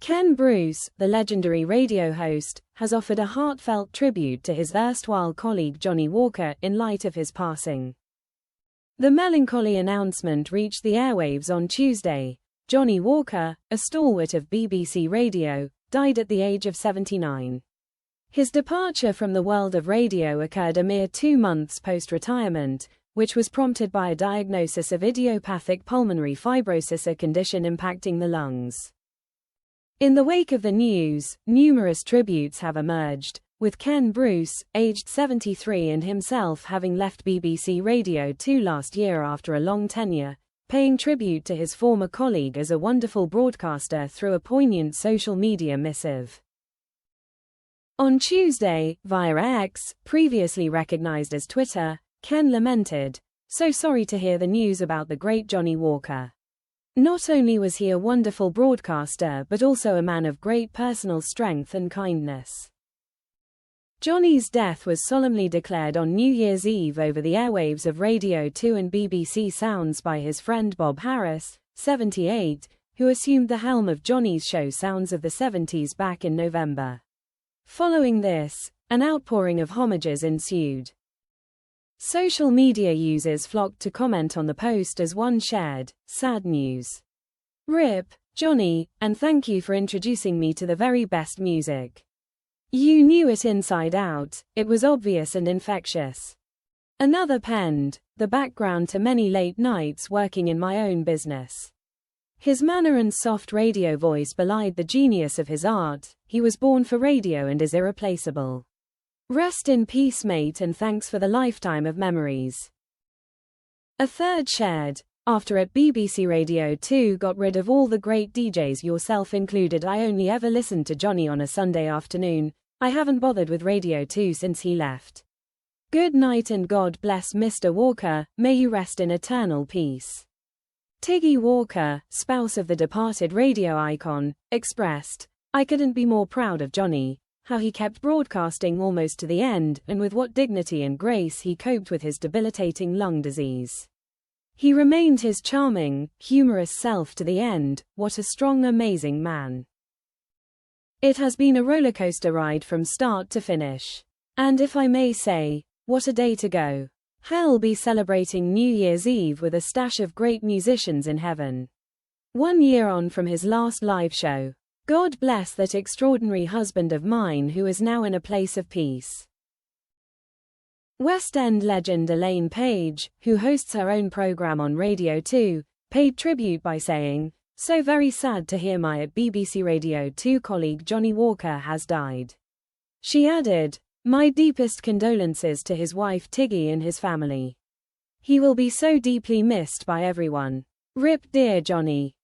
Ken Bruce, the legendary radio host, has offered a heartfelt tribute to his erstwhile colleague Johnnie Walker in light of his passing. The melancholy announcement reached the airwaves on Tuesday. Johnnie Walker, a stalwart of BBC Radio, died at the age of 79. His departure from the world of radio occurred a mere 2 months post-retirement, which was prompted by a diagnosis of idiopathic pulmonary fibrosis, a condition impacting the lungs. In the wake of the news, numerous tributes have emerged, with Ken Bruce, aged 73 and himself having left BBC Radio 2 last year after a long tenure, paying tribute to his former colleague as a wonderful broadcaster through a poignant social media missive. On Tuesday, via X, previously recognized as Twitter, Ken lamented, "So sorry to hear the news about the great Johnnie Walker. Not only was he a wonderful broadcaster but also a man of great personal strength and kindness." Johnnie's death was solemnly declared on New Year's Eve over the airwaves of Radio 2 and BBC Sounds by his friend Bob Harris, 78, who assumed the helm of Johnnie's show Sounds of the 70s back in November. Following this, an outpouring of homages ensued. Social media users flocked to comment on the post as one shared, "Sad news. Rip, Johnnie, and thank you for introducing me to the very best music. You knew it inside out, it was obvious and infectious." Another penned, "The background to many late nights working in my own business." His manner and soft radio voice belied the genius of his art. He was born for radio and is irreplaceable. Rest in peace, mate, and thanks for the lifetime of memories. A third shared, "After at BBC Radio 2 got rid of all the great DJs, yourself included, I only ever listened to Johnnie on a Sunday afternoon. I haven't bothered with Radio 2 since he left. Good night and God bless Mr. Walker, may you rest in eternal peace." Tiggy Walker, spouse of the departed radio icon, expressed, "I couldn't be more proud of Johnnie. How he kept broadcasting almost to the end, and with what dignity and grace he coped with his debilitating lung disease. He remained his charming, humorous self to the end. What a strong, amazing man. It has been a rollercoaster ride from start to finish. And if I may say, what a day to go. Hell be celebrating New Year's Eve with a stash of great musicians in heaven. 1 year on from his last live show. God bless that extraordinary husband of mine who is now in a place of peace." West End legend Elaine Page, who hosts her own program on Radio 2, paid tribute by saying, "So very sad to hear my at BBC Radio 2 colleague Johnnie Walker has died." She added, "My deepest condolences to his wife Tiggy and his family. He will be so deeply missed by everyone. Rip dear Johnnie."